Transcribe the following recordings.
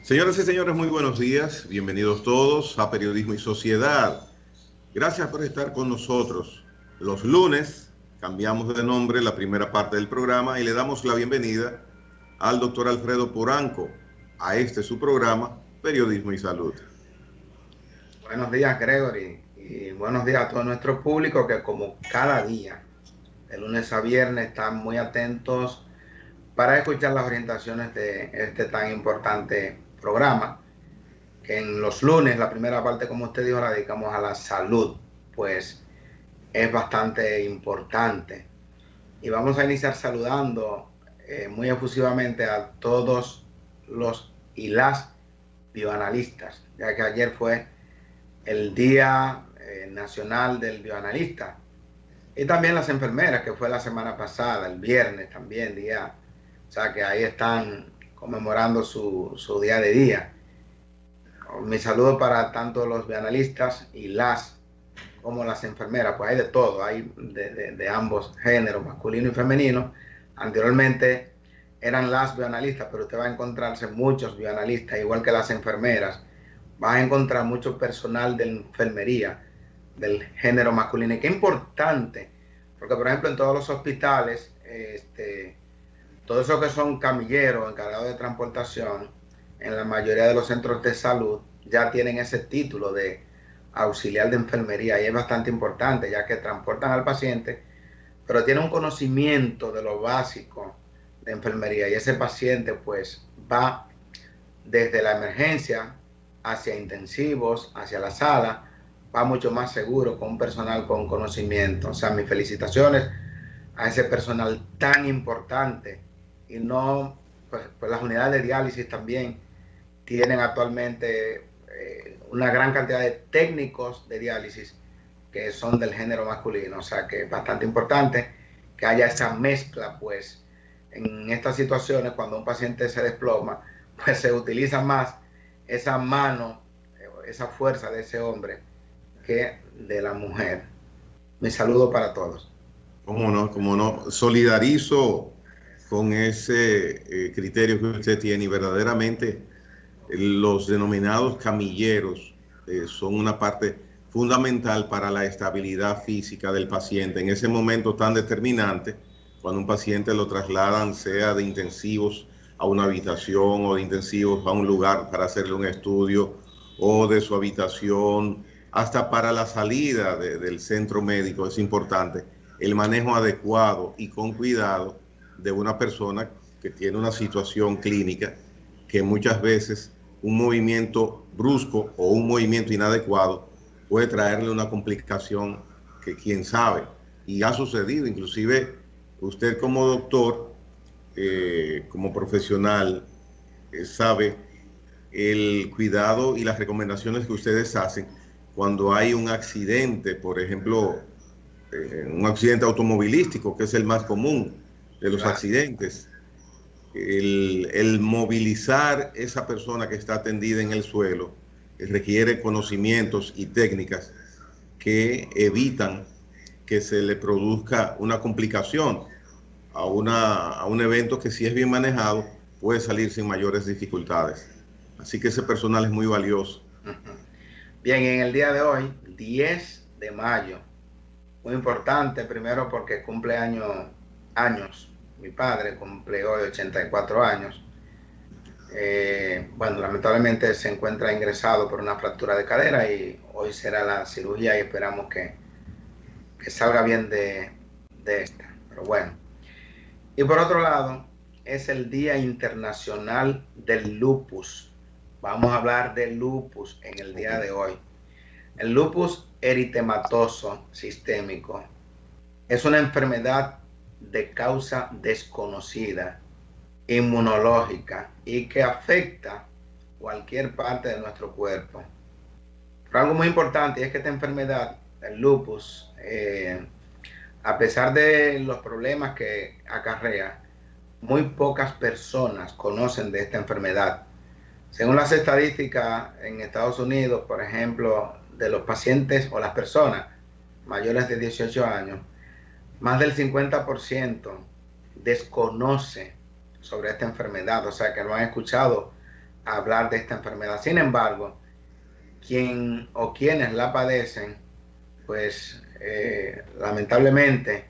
Señoras y señores, muy buenos días. Bienvenidos todos a Periodismo y Sociedad. Gracias por estar con nosotros. Los lunes cambiamos de nombre la primera parte del programa y le damos la bienvenida al doctor Alfredo Poranco a su programa, Periodismo y Salud. Buenos días, Gregory, y buenos días a todo nuestro público que como cada día, de lunes a viernes, están muy atentos para escuchar las orientaciones de este tan importante programa, que en los lunes, la primera parte, como usted dijo, la dedicamos a la salud, pues es bastante importante. Y vamos a iniciar saludando muy efusivamente a todos los y las bioanalistas, ya que ayer fue el Día Nacional del Bioanalista, y también las enfermeras, que fue la semana pasada, el viernes también, día, o sea que ahí están conmemorando su día de día. Mi saludo para tanto los bioanalistas y las como las enfermeras, pues hay de todo, hay de ambos géneros, masculino y femenino. Anteriormente eran las bioanalistas, pero usted va a encontrarse muchos bioanalistas, igual que las enfermeras. Vas a encontrar mucho personal de enfermería del género masculino. Y qué importante, porque por ejemplo en todos los hospitales, todos esos que son camilleros, encargados de transportación, en la mayoría de los centros de salud ya tienen ese título de auxiliar de enfermería, y es bastante importante ya que transportan al paciente, pero tiene un conocimiento de lo básico de enfermería, y ese paciente pues va desde la emergencia hacia intensivos, hacia la sala, va mucho más seguro con un personal con conocimiento. O sea, mis felicitaciones a ese personal tan importante. Y no, pues las unidades de diálisis también tienen actualmente una gran cantidad de técnicos de diálisis que son del género masculino. O sea, que es bastante importante que haya esa mezcla, pues en estas situaciones cuando un paciente se desploma, pues se utiliza más esa mano, esa fuerza de ese hombre que de la mujer. Mi saludo para todos. ¿Cómo no? ¿Cómo no? Solidarizo con ese criterio que usted tiene, y verdaderamente los denominados camilleros son una parte fundamental para la estabilidad física del paciente en ese momento tan determinante, cuando un paciente lo trasladan, sea de intensivos a una habitación o de intensivos a un lugar para hacerle un estudio, o de su habitación hasta para la salida del centro médico. Es importante el manejo adecuado y con cuidado de una persona que tiene una situación clínica que muchas veces un movimiento brusco o un movimiento inadecuado puede traerle una complicación que quién sabe. Y ha sucedido, inclusive usted como doctor, como profesional, sabe el cuidado y las recomendaciones que ustedes hacen cuando hay un accidente, por ejemplo, un accidente automovilístico, que es el más común de los accidentes. El movilizar esa persona que está tendida en el suelo requiere conocimientos y técnicas que evitan que se le produzca una complicación a un evento que, si es bien manejado, puede salir sin mayores dificultades. Así que ese personal es muy valioso. Bien, en el día de hoy, 10 de mayo, muy importante, primero porque cumple años. Mi padre cumple hoy 84 años. Bueno, lamentablemente se encuentra ingresado por una fractura de cadera, y hoy será la cirugía y esperamos que salga bien de esta. Pero bueno. Y por otro lado, es el Día Internacional del Lupus. Vamos a hablar de lupus en el día de hoy. El lupus eritematoso sistémico es una enfermedad de causa desconocida, inmunológica, y que afecta cualquier parte de nuestro cuerpo. Pero algo muy importante es que esta enfermedad, el lupus, a pesar de los problemas que acarrea, muy pocas personas conocen de esta enfermedad. Según las estadísticas en Estados Unidos, por ejemplo, de los pacientes o las personas mayores de 18 años, más del 50% desconoce sobre esta enfermedad, o sea que no han escuchado hablar de esta enfermedad. Sin embargo, quien o quienes la padecen, pues lamentablemente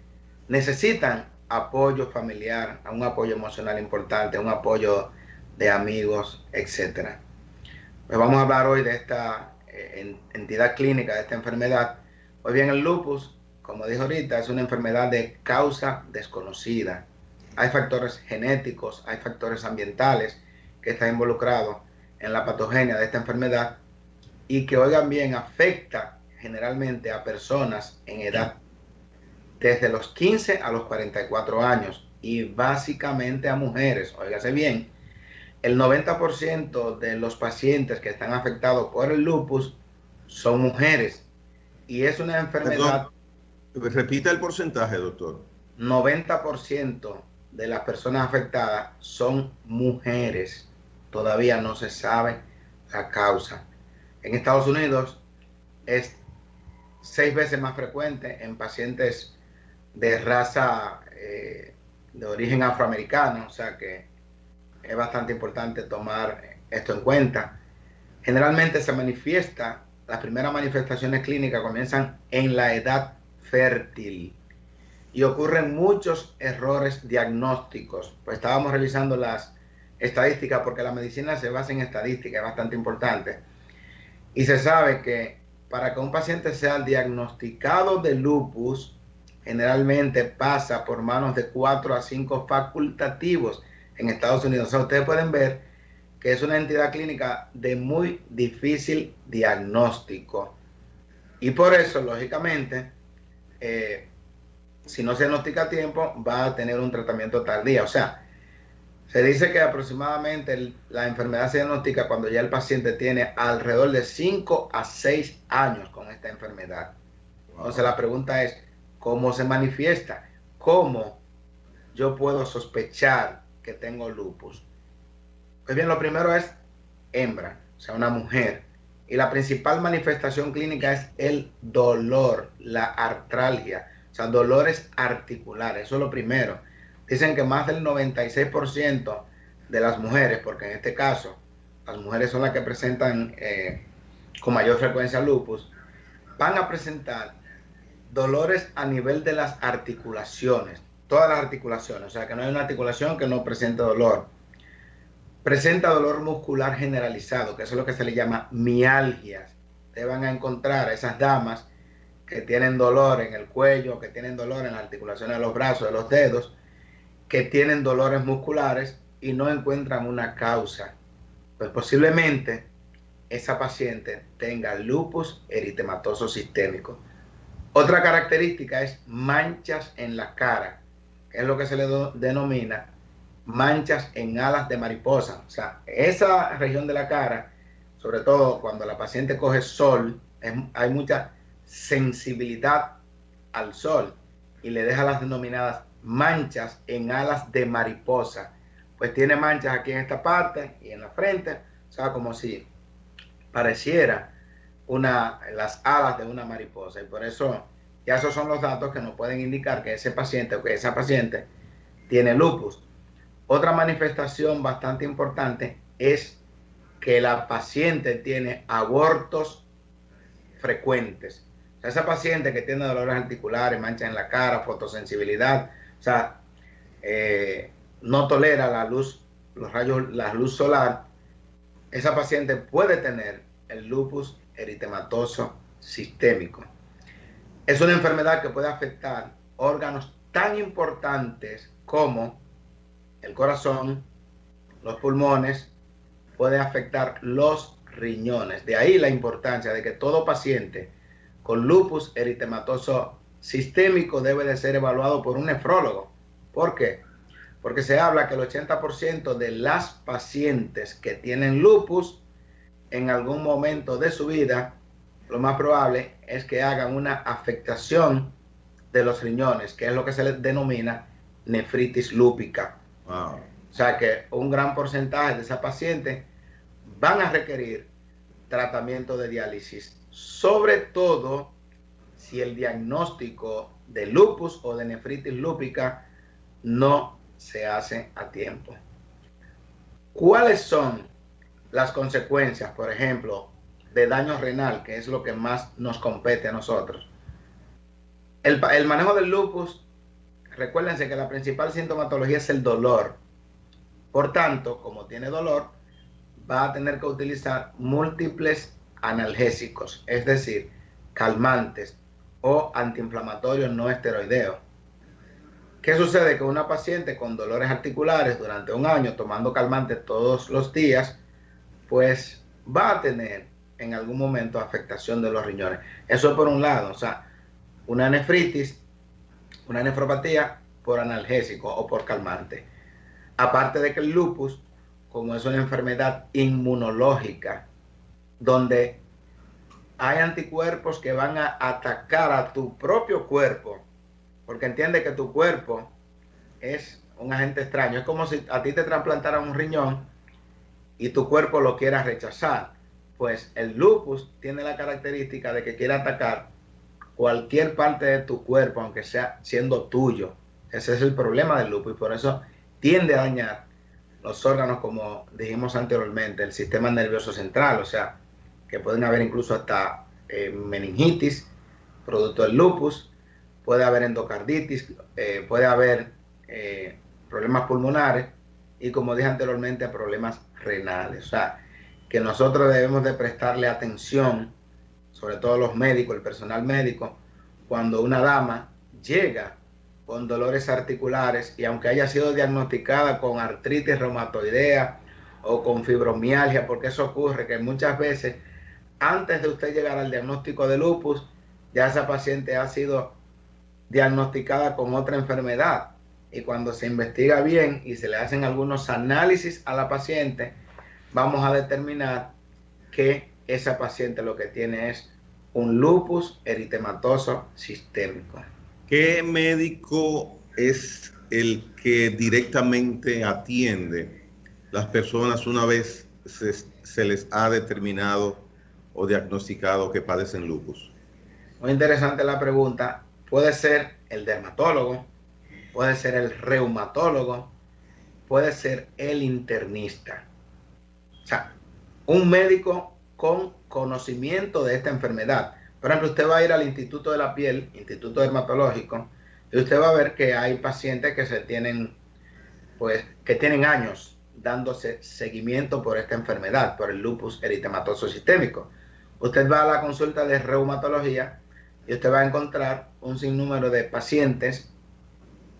necesitan apoyo familiar, un apoyo emocional importante, un apoyo de amigos, etcétera. Pues vamos a hablar hoy de esta entidad clínica, de esta enfermedad. Pues bien, el lupus, como dijo ahorita, es una enfermedad de causa desconocida. Hay factores genéticos, hay factores ambientales que están involucrados en la patogenia de esta enfermedad y que, oigan bien, afecta generalmente a personas en edad desde los 15 a los 44 años y básicamente a mujeres. Óigase bien, el 90% de los pacientes que están afectados por el lupus son mujeres y es una enfermedad. Perdón, repita el porcentaje, doctor. 90% de las personas afectadas son mujeres. Todavía no se sabe la causa. En Estados Unidos es 6 veces más frecuente en pacientes de raza de origen afroamericano, o sea que es bastante importante tomar esto en cuenta. Generalmente se manifiesta, las primeras manifestaciones clínicas comienzan en la edad fértil y ocurren muchos errores diagnósticos. Pues estábamos revisando las estadísticas porque la medicina se basa en estadística, es bastante importante. Y se sabe que para que un paciente sea diagnosticado de lupus, generalmente pasa por manos de 4 a 5 facultativos en Estados Unidos. O sea, ustedes pueden ver que es una entidad clínica de muy difícil diagnóstico. Y por eso, lógicamente, si no se diagnostica a tiempo, va a tener un tratamiento tardío. O sea, se dice que aproximadamente la enfermedad se diagnostica cuando ya el paciente tiene alrededor de 5 a 6 años con esta enfermedad. Entonces la pregunta es, ¿cómo se manifiesta? ¿Cómo yo puedo sospechar que tengo lupus? Pues bien, lo primero es hembra, o sea, una mujer. Y la principal manifestación clínica es el dolor, la artralgia, o sea, dolores articulares. Eso es lo primero. Dicen que más del 96% de las mujeres, porque en este caso las mujeres son las que presentan con mayor frecuencia lupus, van a presentar dolores a nivel de las articulaciones, todas las articulaciones, o sea que no hay una articulación que no presente dolor. Presenta dolor muscular generalizado, que eso es lo que se le llama mialgias. Ustedes van a encontrar a esas damas que tienen dolor en el cuello, que tienen dolor en las articulaciones de los brazos, de los dedos, que tienen dolores musculares y no encuentran una causa. Pues posiblemente esa paciente tenga lupus eritematoso sistémico. Otra característica es manchas en la cara, que es lo que se le denomina manchas en alas de mariposa. O sea, esa región de la cara, sobre todo cuando la paciente coge sol, hay mucha sensibilidad al sol y le deja las denominadas manchas en alas de mariposa. Pues tiene manchas aquí en esta parte y en la frente, o sea, como si pareciera las alas de una mariposa. Y por eso, ya esos son los datos que nos pueden indicar que ese paciente o que esa paciente tiene lupus. Otra manifestación bastante importante es que la paciente tiene abortos frecuentes. O sea, esa paciente que tiene dolores articulares, manchas en la cara, fotosensibilidad, o sea, no tolera la luz, la luz solar, esa paciente puede tener el lupus eritematoso sistémico. Es una enfermedad que puede afectar órganos tan importantes como el corazón, los pulmones, puede afectar los riñones. De ahí la importancia de que todo paciente con lupus eritematoso sistémico debe de ser evaluado por un nefrólogo. ¿Por qué? Porque se habla que el 80% de las pacientes que tienen lupus en algún momento de su vida, lo más probable es que hagan una afectación de los riñones, que es lo que se les denomina nefritis lúpica. Wow. O sea que un gran porcentaje de esas pacientes van a requerir tratamiento de diálisis, sobre todo si el diagnóstico de lupus o de nefritis lúpica no se hace a tiempo. ¿Cuáles son las consecuencias, por ejemplo, de daño renal, que es lo que más nos compete a nosotros. El manejo del lupus, recuérdense que la principal sintomatología es el dolor. Por tanto, como tiene dolor, va a tener que utilizar múltiples analgésicos, es decir, calmantes o antiinflamatorios no esteroideos. ¿Qué sucede? Que una paciente con dolores articulares durante un año tomando calmantes todos los días, pues va a tener en algún momento afectación de los riñones. Eso por un lado, o sea, una nefritis, una nefropatía por analgésico o por calmante. Aparte de que el lupus, como es una enfermedad inmunológica, donde hay anticuerpos que van a atacar a tu propio cuerpo, porque entiende que tu cuerpo es un agente extraño. Es como si a ti te trasplantaran un riñón y tu cuerpo lo quiera rechazar. Pues el lupus tiene la característica de que quiere atacar cualquier parte de tu cuerpo, aunque sea siendo tuyo. Ese es el problema del lupus y por eso tiende a dañar los órganos, como dijimos anteriormente, el sistema nervioso central, o sea, que pueden haber incluso hasta meningitis, producto del lupus, puede haber endocarditis, puede haber problemas pulmonares y, como dije anteriormente, problemas renales. O sea, que nosotros debemos de prestarle atención, sobre todo los médicos, el personal médico, cuando una dama llega con dolores articulares y aunque haya sido diagnosticada con artritis reumatoidea o con fibromialgia, porque eso ocurre que muchas veces antes de usted llegar al diagnóstico de lupus, ya esa paciente ha sido diagnosticada con otra enfermedad y cuando se investiga bien y se le hacen algunos análisis a la paciente, vamos a determinar que esa paciente lo que tiene es un lupus eritematoso sistémico. ¿Qué médico es el que directamente atiende las personas una vez se les ha determinado o diagnosticado que padecen lupus? Muy interesante la pregunta. Puede ser el dermatólogo, puede ser el reumatólogo, puede ser el internista. O sea, un médico con conocimiento de esta enfermedad. Por ejemplo, usted va a ir al Instituto de la Piel, Instituto Dermatológico, y usted va a ver que hay pacientes que tienen años dándose seguimiento por esta enfermedad, por el lupus eritematoso sistémico. Usted va a la consulta de reumatología y usted va a encontrar un sinnúmero de pacientes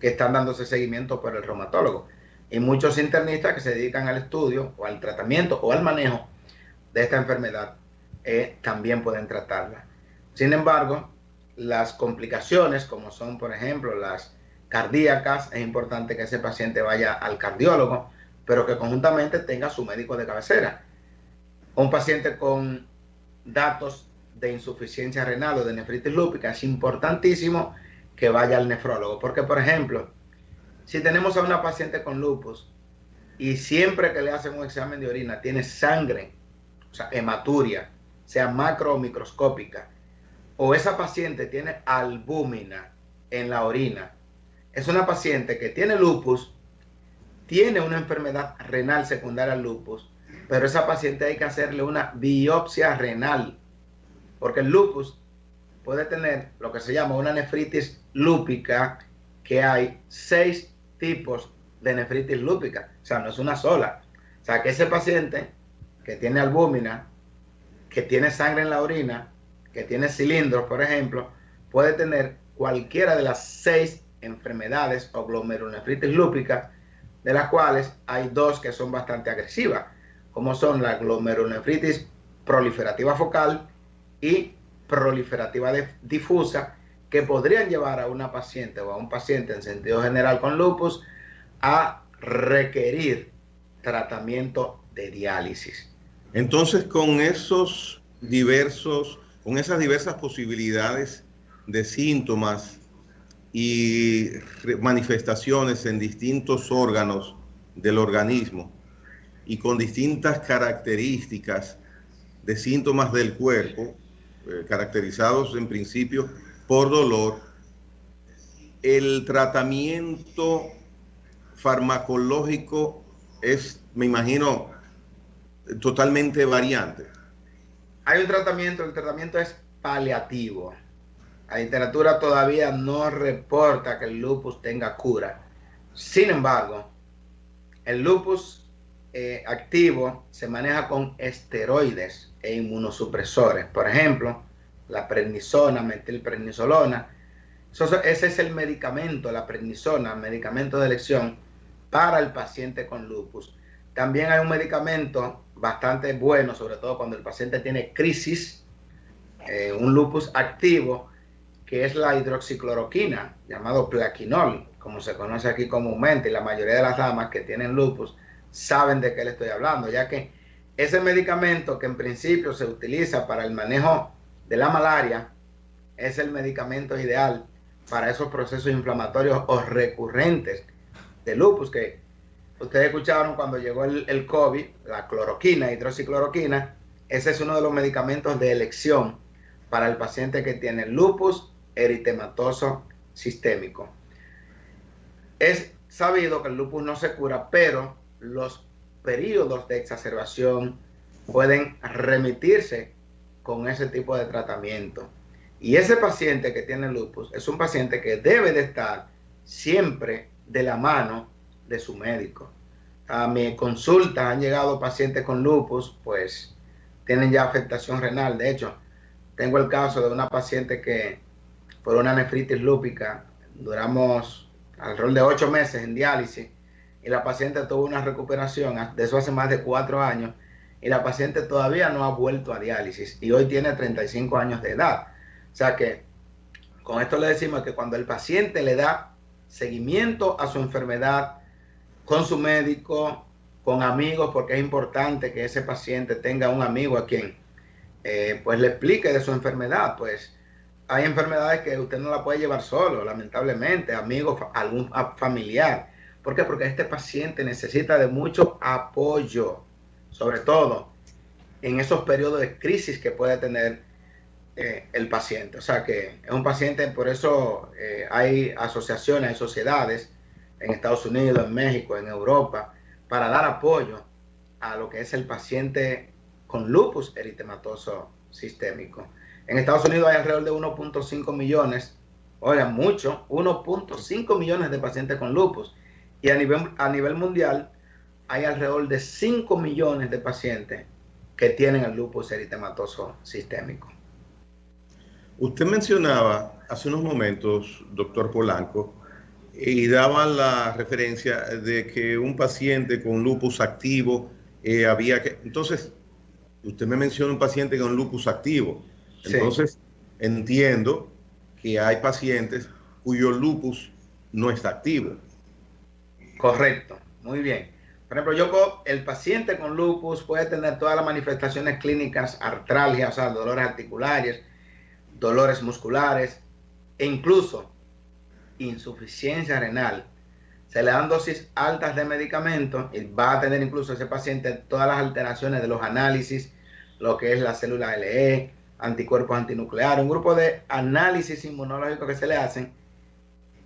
que están dándose seguimiento por el reumatólogo. Y muchos internistas que se dedican al estudio o al tratamiento o al manejo de esta enfermedad también pueden tratarla. Sin embargo, las complicaciones, como son, por ejemplo, las cardíacas, es importante que ese paciente vaya al cardiólogo, pero que conjuntamente tenga su médico de cabecera. Un paciente con datos de insuficiencia renal o de nefritis lúpica, es importantísimo que vaya al nefrólogo, porque, por ejemplo, si tenemos a una paciente con lupus y siempre que le hacen un examen de orina tiene sangre, o sea, hematuria, sea macro o microscópica, o esa paciente tiene albúmina en la orina, es una paciente que tiene lupus, tiene una enfermedad renal secundaria al lupus, pero esa paciente hay que hacerle una biopsia renal, porque el lupus puede tener lo que se llama una nefritis lúpica, que hay 6 tipos de nefritis lúpica, o sea, no es una sola. O sea, que ese paciente que tiene albúmina, que tiene sangre en la orina, que tiene cilindros, por ejemplo, puede tener cualquiera de las 6 enfermedades o glomerulonefritis lúpica, de las cuales hay 2 que son bastante agresivas, como son la glomerulonefritis proliferativa focal y proliferativa difusa, que podrían llevar a una paciente o a un paciente en sentido general con lupus a requerir tratamiento de diálisis. Entonces, con esas diversas posibilidades de síntomas y manifestaciones en distintos órganos del organismo y con distintas características de síntomas del cuerpo, caracterizados en principio por dolor, el tratamiento farmacológico es, me imagino, totalmente variante. Hay un tratamiento, el tratamiento es paliativo. La literatura todavía no reporta que el lupus tenga cura. Sin embargo, el lupus activo se maneja con esteroides e inmunosupresores. Por ejemplo, la prednisona, metilprednisolona. Ese es el medicamento, la prednisona, medicamento de elección para el paciente con lupus. También hay un medicamento bastante bueno, sobre todo cuando el paciente tiene crisis, un lupus activo, que es la hidroxicloroquina, llamado Plaquenil, como se conoce aquí comúnmente, y la mayoría de las damas que tienen lupus saben de qué le estoy hablando, ya que ese medicamento que en principio se utiliza para el manejo de la malaria es el medicamento ideal para esos procesos inflamatorios o recurrentes de lupus, que ustedes escucharon cuando llegó el COVID, la cloroquina, hidroxicloroquina. Ese es uno de los medicamentos de elección para el paciente que tiene lupus eritematoso sistémico. Es sabido que el lupus no se cura, pero los periodos de exacerbación pueden remitirse con ese tipo de tratamiento. Y ese paciente que tiene lupus es un paciente que debe de estar siempre de la mano de su médico. A mi consulta han llegado pacientes con lupus, pues tienen ya afectación renal. De hecho, tengo el caso de una paciente que por una nefritis lúpica duramos alrededor de 8 meses en diálisis, y la paciente tuvo una recuperación de eso hace más de 4 años, y la paciente todavía no ha vuelto a diálisis y hoy tiene 35 años de edad. O sea que con esto le decimos que cuando el paciente le da seguimiento a su enfermedad con su médico, con amigos, porque es importante que ese paciente tenga un amigo a quien pues le explique de su enfermedad. Pues hay enfermedades que usted no la puede llevar solo, lamentablemente, amigos, algún familiar. ¿Por qué? Porque este paciente necesita de mucho apoyo, sobre todo en esos periodos de crisis que puede tener el paciente. O sea que es un paciente, por eso hay asociaciones, hay sociedades en Estados Unidos, en México, en Europa, para dar apoyo a lo que es el paciente con lupus eritematoso sistémico. En Estados Unidos hay alrededor de 1.5 millones, oigan, mucho, 1.5 millones de pacientes con lupus. Y a nivel mundial hay alrededor de 5 millones de pacientes que tienen el lupus eritematoso sistémico. Usted mencionaba hace unos momentos, doctor Polanco, y daba la referencia de que un paciente con lupus activo había que... Entonces, usted me menciona un paciente con lupus activo. Entonces, sí, entiendo que hay pacientes cuyo lupus no está activo. Correcto, muy bien. Por ejemplo, el paciente con lupus puede tener todas las manifestaciones clínicas, artralgia, o sea, dolores articulares, dolores musculares e incluso insuficiencia renal. Se le dan dosis altas de medicamentos y va a tener incluso ese paciente todas las alteraciones de los análisis, lo que es la célula LE, anticuerpos antinucleares, un grupo de análisis inmunológicos que se le hacen,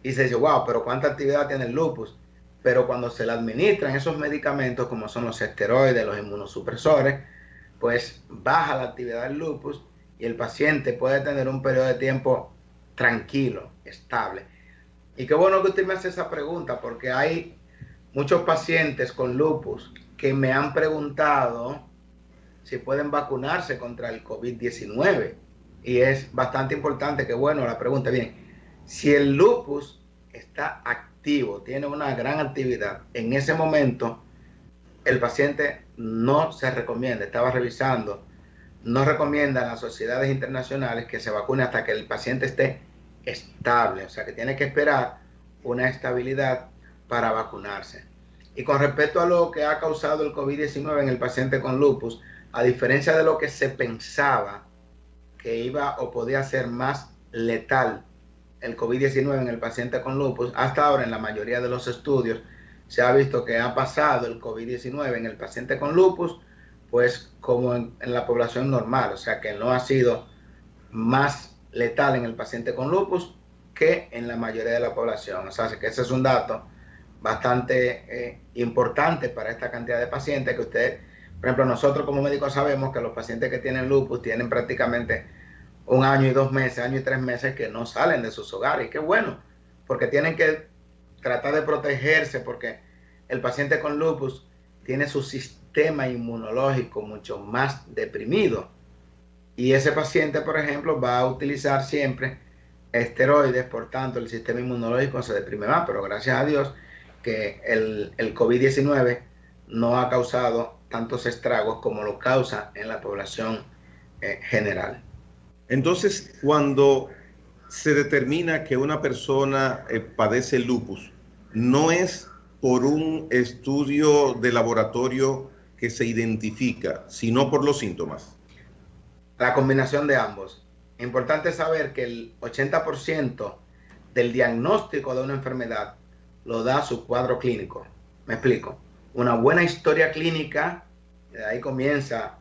y se dice, wow, pero ¿cuánta actividad tiene el lupus? Pero cuando se le administran esos medicamentos, como son los esteroides, los inmunosupresores, pues baja la actividad del lupus y el paciente puede tener un periodo de tiempo tranquilo, estable. Y qué bueno que usted me hace esa pregunta, porque hay muchos pacientes con lupus que me han preguntado si pueden vacunarse contra el COVID-19. Y es bastante importante que, bueno, la pregunta, bien, si el lupus está activo, tiene una gran actividad, en ese momento el paciente no se recomienda, estaba revisando, no recomiendan las sociedades internacionales que se vacune hasta que el paciente esté estable, o sea que tiene que esperar una estabilidad para vacunarse. Y con respecto a lo que ha causado el COVID-19 en el paciente con lupus, a diferencia de lo que se pensaba que iba o podía ser más letal el COVID-19 en el paciente con lupus, hasta ahora en la mayoría de los estudios se ha visto que ha pasado el COVID-19 en el paciente con lupus, pues como en la población normal, o sea que no ha sido más letal en el paciente con lupus que en la mayoría de la población. O sea que ese es un dato bastante importante para esta cantidad de pacientes, que usted Por ejemplo, nosotros como médicos sabemos que los pacientes que tienen lupus tienen prácticamente 1 año y 2 meses, año y 3 meses que no salen de sus hogares. Y qué bueno, porque tienen que tratar de protegerse, porque el paciente con lupus tiene su sistema inmunológico mucho más deprimido. Y ese paciente, por ejemplo, va a utilizar siempre esteroides, por tanto el sistema inmunológico se deprime más, pero gracias a Dios que el COVID-19 no ha causado tantos estragos como lo causa en la población general. Entonces, cuando se determina que una persona padece lupus, no es por un estudio de laboratorio que se identifica, sino por los síntomas. La combinación de ambos. Importante saber que el 80% del diagnóstico de una enfermedad lo da su cuadro clínico. Me explico. Una buena historia clínica, de ahí comienza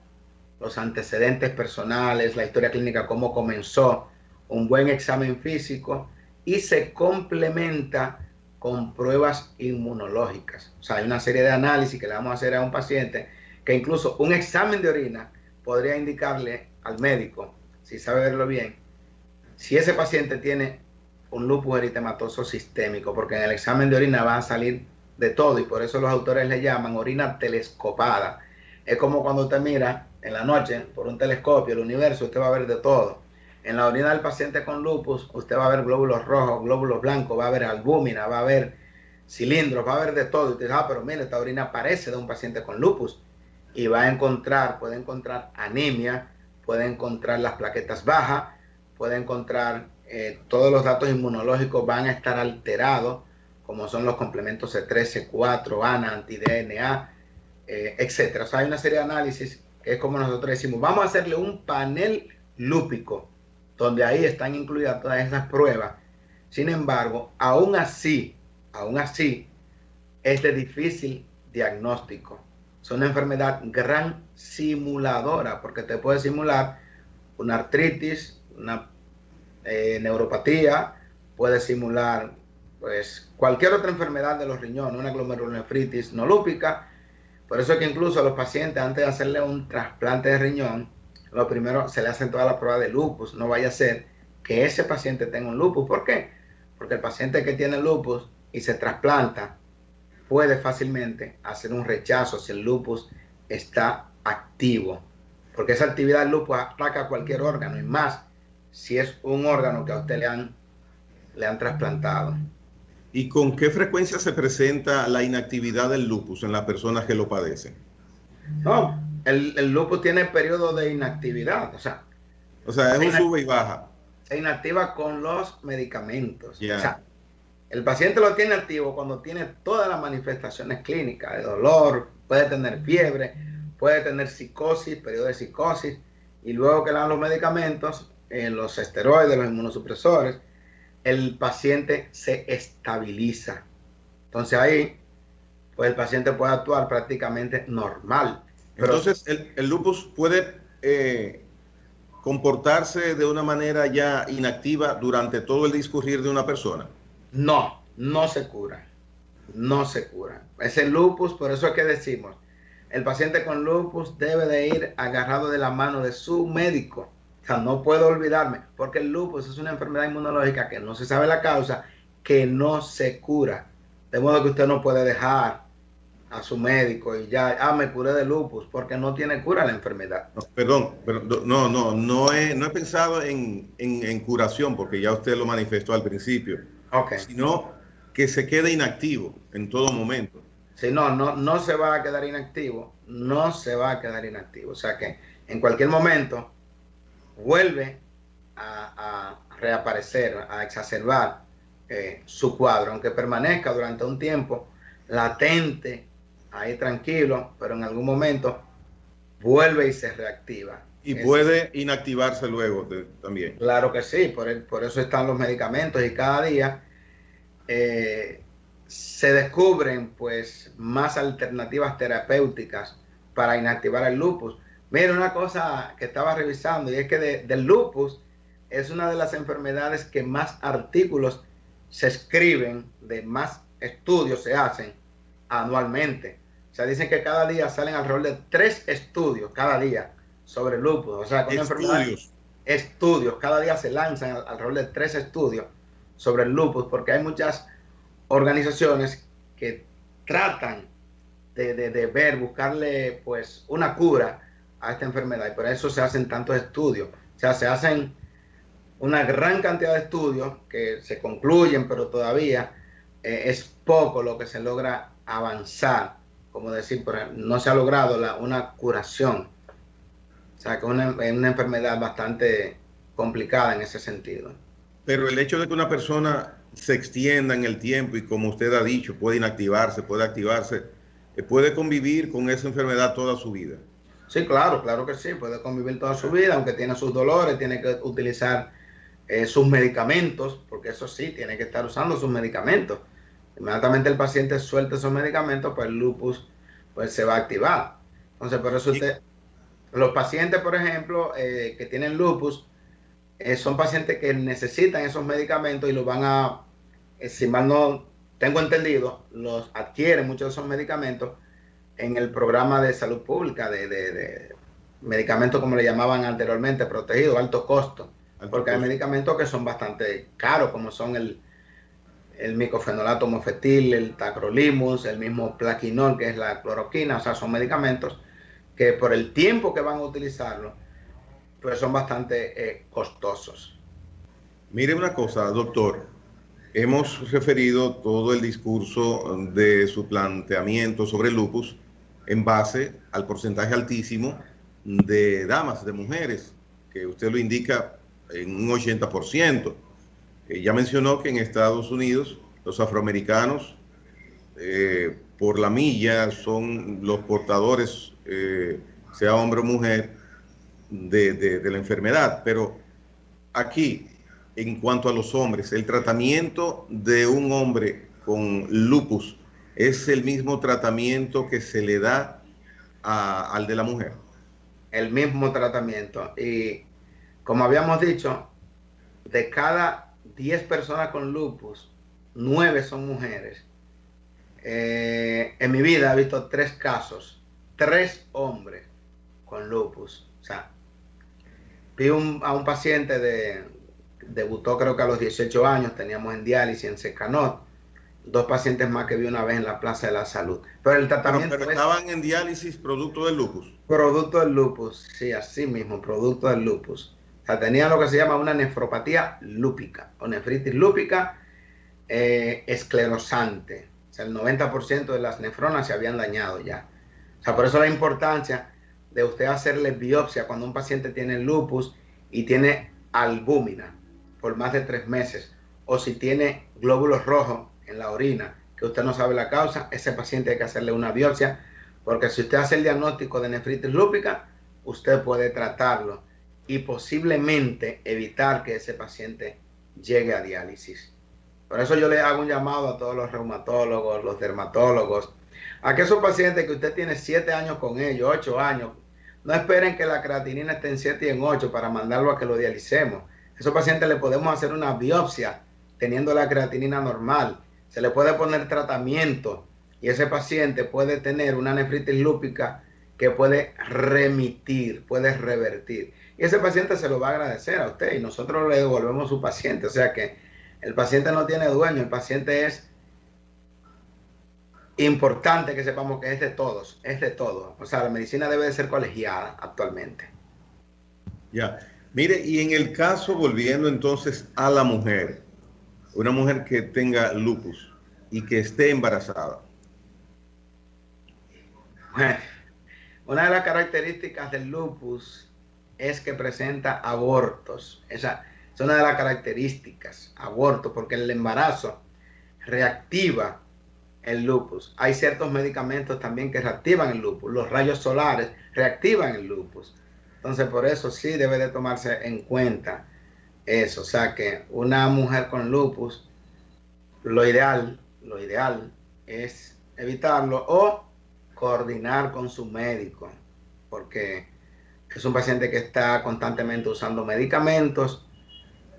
los antecedentes personales, la historia clínica, cómo comenzó, un buen examen físico y se complementa con pruebas inmunológicas. O sea, hay una serie de análisis que le vamos a hacer a un paciente que incluso un examen de orina podría indicarle al médico, si sabe verlo bien, si ese paciente tiene un lupus eritematoso sistémico, porque en el examen de orina va a salir de todo y por eso los autores le llaman orina telescopada. Es como cuando usted mira en la noche por un telescopio el universo, usted va a ver de todo. En la orina del paciente con lupus, usted va a ver glóbulos rojos, glóbulos blancos, va a ver albúmina, va a ver cilindros, va a ver de todo. Y usted dice, pero mire, esta orina parece de un paciente con lupus. Y va a encontrar, puede encontrar anemia, puede encontrar las plaquetas bajas, puede encontrar todos los datos inmunológicos van a estar alterados, como son los complementos C3, C4, ANA, anti-DNA, etcétera. O sea, hay una serie de análisis que es como nosotros decimos, vamos a hacerle un panel lúpico, donde ahí están incluidas todas esas pruebas. Sin embargo, aún así, es de difícil diagnóstico. Es una enfermedad gran simuladora, porque te puede simular una artritis, una neuropatía, puede simular pues cualquier otra enfermedad de los riñones, una glomerulonefritis no lúpica. Por eso es que incluso a los pacientes, antes de hacerle un trasplante de riñón, lo primero se le hacen toda la prueba de lupus. No vaya a ser que ese paciente tenga un lupus. ¿Por qué? Porque el paciente que tiene lupus y se trasplanta puede fácilmente hacer un rechazo si el lupus está activo. Porque esa actividad del lupus ataca a cualquier órgano y más si es un órgano que a usted le han trasplantado. ¿Y con qué frecuencia se presenta la inactividad del lupus en las personas que lo padecen? No, el lupus tiene periodo de inactividad. O sea, es un sube y baja. Se inactiva con los medicamentos. Yeah. O sea, el paciente lo tiene activo cuando tiene todas las manifestaciones clínicas de dolor, puede tener fiebre, puede tener psicosis, periodo de psicosis, y luego que le dan los medicamentos, los esteroides, los inmunosupresores, el paciente se estabiliza. Entonces ahí, pues el paciente puede actuar prácticamente normal. Pero entonces, ¿el lupus puede comportarse de una manera ya inactiva durante todo el discurrir de una persona? No, no se cura. No se cura. Es el lupus, por eso es que decimos, el paciente con lupus debe de ir agarrado de la mano de su médico. O sea, no puedo olvidarme, porque el lupus es una enfermedad inmunológica que no se sabe la causa, que no se cura. De modo que usted no puede dejar a su médico y ya, me curé de lupus, porque no tiene cura la enfermedad. No, perdón, no he pensado en curación, porque ya usted lo manifestó al principio. Okay. Sino que se quede inactivo en todo momento. Sí, no se va a quedar inactivo, no se va a quedar inactivo. O sea que en cualquier momento vuelve a reaparecer, a exacerbar su cuadro, aunque permanezca durante un tiempo latente, ahí tranquilo, pero en algún momento vuelve y se reactiva. Y puede inactivarse luego también. Claro que sí, por eso están los medicamentos y cada día se descubren pues más alternativas terapéuticas para inactivar el lupus. Mira, una cosa que estaba revisando y es que del lupus es una de las enfermedades que más artículos se escriben, de más estudios se hacen anualmente. O sea, dicen que cada día salen alrededor de 3 estudios, cada día, sobre el lupus. O sea, con una enfermedad, estudios, cada día se lanzan alrededor de 3 estudios sobre el lupus, porque hay muchas organizaciones que tratan de ver, buscarle pues una cura a esta enfermedad, y por eso se hacen tantos estudios. O sea, se hacen una gran cantidad de estudios que se concluyen, pero todavía es poco lo que se logra avanzar, como decir, no se ha logrado una curación. O sea, que es una enfermedad bastante complicada en ese sentido. Pero el hecho de que una persona se extienda en el tiempo y, como usted ha dicho, puede inactivarse, puede activarse, puede convivir con esa enfermedad toda su vida. Sí, claro, claro que sí, puede convivir toda su vida, aunque tiene sus dolores, tiene que utilizar sus medicamentos, porque eso sí, tiene que estar usando sus medicamentos. Inmediatamente el paciente suelta esos medicamentos, pues el lupus pues, se va a activar. Entonces, por eso los pacientes, por ejemplo, que tienen lupus, son pacientes que necesitan esos medicamentos y los van a, si mal no tengo entendido, los adquieren muchos de esos medicamentos en el programa de salud pública de medicamentos, como le llamaban anteriormente, protegidos, alto costo. Porque hay medicamentos que son bastante caros, como son el micofenolato mofetil, el tacrolimus, el mismo plaquinol, que es la cloroquina. O sea, son medicamentos que por el tiempo que van a utilizarlo, pues son bastante costosos. Mire una cosa, doctor. Hemos referido todo el discurso de su planteamiento sobre el lupus en base al porcentaje altísimo de damas, de mujeres, que usted lo indica en un 80%. Ya mencionó que en Estados Unidos los afroamericanos por la milla son los portadores, sea hombre o mujer, de la enfermedad. Pero aquí, en cuanto a los hombres, el tratamiento de un hombre con lupus es el mismo tratamiento que se le da al de la mujer. El mismo tratamiento. Y como habíamos dicho, de cada 10 personas con lupus, 9 son mujeres. En mi vida he visto 3 casos, 3 hombres con lupus. O sea, vi a un paciente debutó creo que a los 18 años, teníamos en diálisis en Secanot, 2 pacientes más que vi una vez en la Plaza de la Salud. Pero el tratamiento... Pero estaban en diálisis producto del lupus. Producto del lupus, sí, así mismo, producto del lupus. O sea, tenía lo que se llama una nefropatía lúpica o nefritis lúpica esclerosante. O sea, el 90% de las nefronas se habían dañado ya. O sea, por eso la importancia de usted hacerle biopsia cuando un paciente tiene lupus y tiene albúmina por más de 3 meses, o si tiene glóbulos rojos en la orina, que usted no sabe la causa, ese paciente hay que hacerle una biopsia, porque si usted hace el diagnóstico de nefritis lúpica, usted puede tratarlo y posiblemente evitar que ese paciente llegue a diálisis. Por eso yo le hago un llamado a todos los reumatólogos, los dermatólogos, a que esos pacientes que usted tiene 7 años con ellos, 8 años, no esperen que la creatinina esté en 7 y en 8 para mandarlo a que lo dialicemos. A esos pacientes le podemos hacer una biopsia teniendo la creatinina normal. Se le puede poner tratamiento y ese paciente puede tener una nefritis lúpica que puede remitir, puede revertir. Y ese paciente se lo va a agradecer a usted y nosotros le devolvemos su paciente. O sea que el paciente no tiene dueño, el paciente es importante que sepamos que es de todos, es de todos. O sea, la medicina debe de ser colegiada actualmente. Ya, mire, y en el caso, volviendo entonces a la mujer, una mujer que tenga lupus y que esté embarazada. Bueno, una de las características del lupus es que presenta abortos. Esa es una de las características, aborto, porque el embarazo reactiva el lupus. Hay ciertos medicamentos también que reactivan el lupus. Los rayos solares reactivan el lupus. Entonces, por eso sí debe de tomarse en cuenta eso. O sea, que una mujer con lupus, lo ideal es evitarlo o coordinar con su médico, porque es un paciente que está constantemente usando medicamentos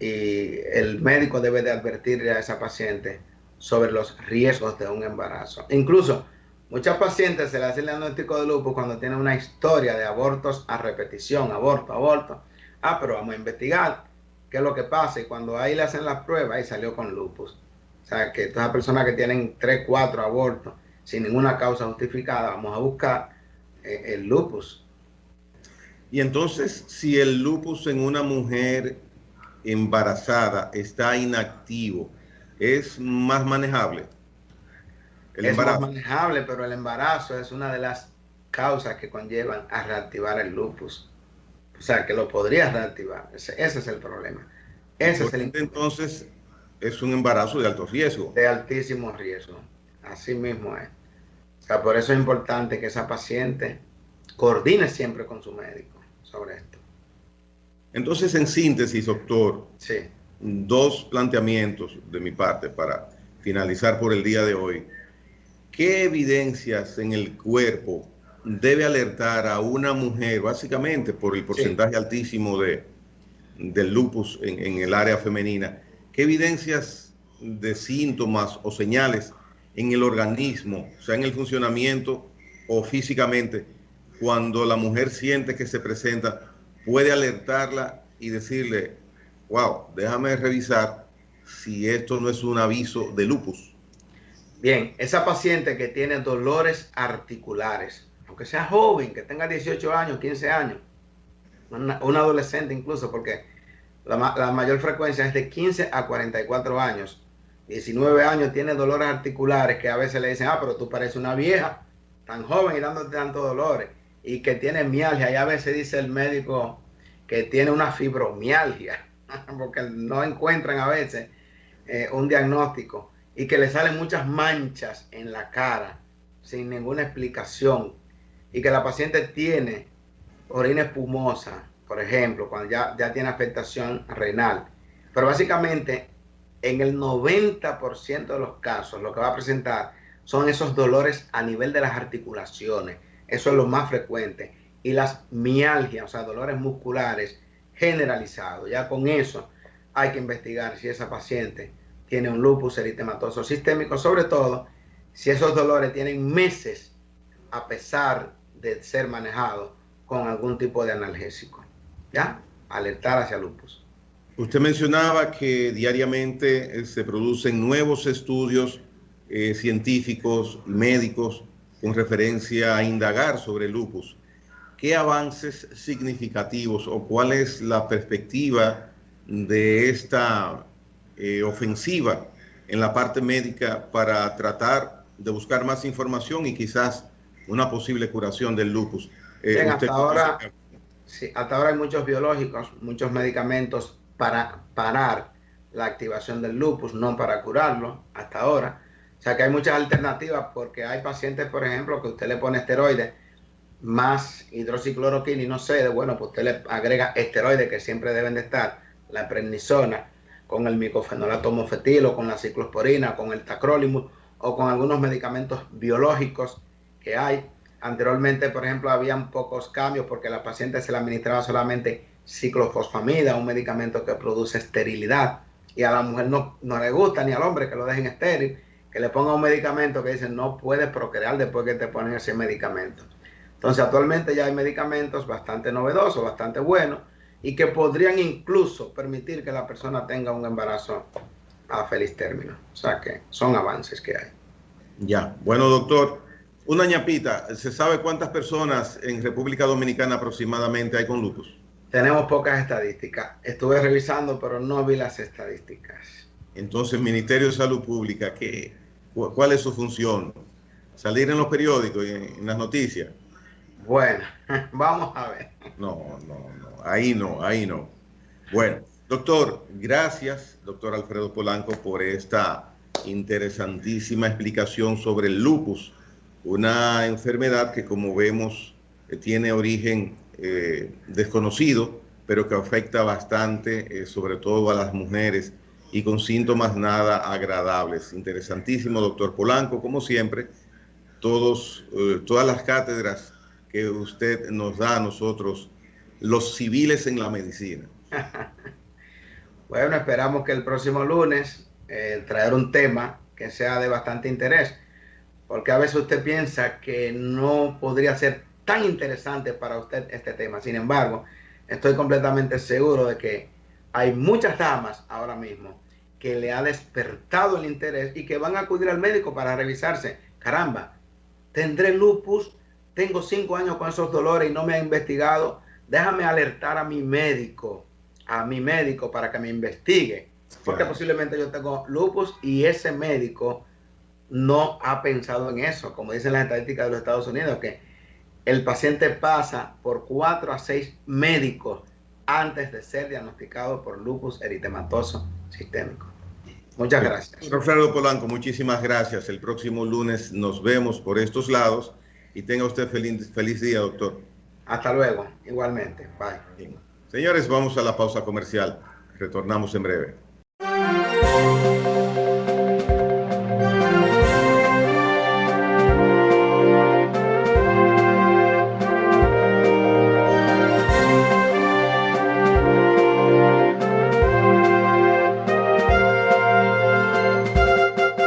y el médico debe de advertirle a esa paciente sobre los riesgos de un embarazo. Incluso Muchas pacientes se le hace el diagnóstico de lupus cuando tienen una historia de abortos a repetición, aborto, aborto. Ah, pero vamos a investigar qué es lo que pasa. Y cuando ahí le hacen las pruebas, ahí salió con lupus. O sea, que todas las personas que tienen 3, 4 abortos sin ninguna causa justificada, vamos a buscar el lupus. Y entonces, si el lupus en una mujer embarazada está inactivo, ¿es más manejable el Es más embarazo? manejable, pero el embarazo es una de las causas que conllevan a reactivar el lupus. O sea, que lo podría reactivar. Ese es el problema. Y Ese es por el ende, inconveniente. entonces, es un embarazo de alto riesgo. De altísimo riesgo. Así mismo es. O sea, por eso es importante que esa paciente coordine siempre con su médico sobre esto. Entonces, en síntesis, doctor, Sí, dos planteamientos de mi parte para finalizar por el día de hoy. ¿Qué evidencias en el cuerpo debe alertar a una mujer, básicamente por el sí. porcentaje altísimo del lupus en el área femenina? ¿Qué evidencias de síntomas o señales en el organismo, o sea, en el funcionamiento o físicamente, cuando la mujer siente que se presenta, puede alertarla y decirle, wow, déjame revisar si esto no es un aviso de lupus? Bien, esa paciente que tiene dolores articulares, aunque sea joven, que tenga 18 años, 15 años, una adolescente incluso, porque la mayor frecuencia es de 15 a 44 años. 19 años tiene dolores articulares que a veces le dicen, ah, pero tú pareces una vieja, tan joven y dándote tantos dolores. Y que tiene mialgia. Y a veces dice el médico que tiene una fibromialgia, porque no encuentran a veces un diagnóstico. Y que le salen muchas manchas en la cara sin ninguna explicación. Y que la paciente tiene orina espumosa, por ejemplo, cuando ya tiene afectación renal. Pero básicamente, en el 90% de los casos, lo que va a presentar son esos dolores a nivel de las articulaciones. Eso es lo más frecuente. Y las mialgias, o sea, dolores musculares generalizados. Ya con eso hay que investigar si esa paciente tiene un lupus eritematoso sistémico, sobre todo si esos dolores tienen meses a pesar de ser manejados con algún tipo de analgésico. ¿Ya? Alertar hacia lupus. Usted mencionaba que diariamente se producen nuevos estudios científicos y médicos con referencia a indagar sobre el lupus. ¿Qué avances significativos o cuál es la perspectiva de esta ofensiva en la parte médica para tratar de buscar más información y quizás una posible curación del lupus? Bien, ¿Usted hasta conoce? ahora, sí, hasta ahora hay muchos biológicos, muchos medicamentos para parar la activación del lupus, no para curarlo, hasta ahora. O sea que hay muchas alternativas porque hay pacientes, por ejemplo, que usted le pone esteroides más hidroxicloroquina y no cede, bueno, pues usted le agrega esteroides que siempre deben de estar, la prednisona, con el micofenolato mofetil o con la ciclosporina, con el tacrolimus o con algunos medicamentos biológicos que hay. Anteriormente, por ejemplo, habían pocos cambios porque a la paciente se le administraba solamente ciclofosfamida, un medicamento que produce esterilidad, y a la mujer no le gusta, ni al hombre que lo dejen estéril, que le ponga un medicamento que dicen no puedes procrear después que te ponen ese medicamento. Entonces, actualmente ya hay medicamentos bastante novedosos, bastante buenos, y que podrían incluso permitir que la persona tenga un embarazo a feliz término. O sea que son avances que hay. Ya, bueno, doctor, una ñapita, ¿se sabe cuántas personas en República Dominicana aproximadamente hay con lupus? Tenemos pocas estadísticas. Estuve revisando, pero no vi las estadísticas. Entonces, Ministerio de Salud Pública, ¿cuál es su función? ¿Salir en los periódicos y en las noticias? Bueno, vamos a ver. No, no, no, ahí no, ahí no. Bueno, doctor, gracias, doctor Alfredo Polanco, por esta interesantísima explicación sobre el lupus, una enfermedad que, como vemos, tiene origen desconocido, pero que afecta bastante, sobre todo a las mujeres, y con síntomas nada agradables. Interesantísimo, doctor Polanco, como siempre, todas las cátedras que usted nos da a nosotros, los civiles en la medicina. Bueno, esperamos que el próximo lunes traer un tema que sea de bastante interés, porque a veces usted piensa que no podría ser tan interesante para usted este tema. Sin embargo, estoy completamente seguro de que hay muchas damas ahora mismo que le ha despertado el interés y que van a acudir al médico para revisarse. Caramba, tendré lupus, tengo 5 años con esos dolores y no me ha investigado. Déjame alertar a mi médico para que me investigue, porque claro, posiblemente yo tengo lupus y ese médico no ha pensado en eso, como dicen las estadísticas de los Estados Unidos, que el paciente pasa por 4 a 6 médicos antes de ser diagnosticado por lupus eritematoso sistémico. Muchas gracias. Alfredo Polanco, muchísimas gracias. El próximo lunes nos vemos por estos lados y tenga usted feliz día, doctor. Hasta luego, igualmente. Bye. Bien. Señores, vamos a la pausa comercial. Retornamos en breve.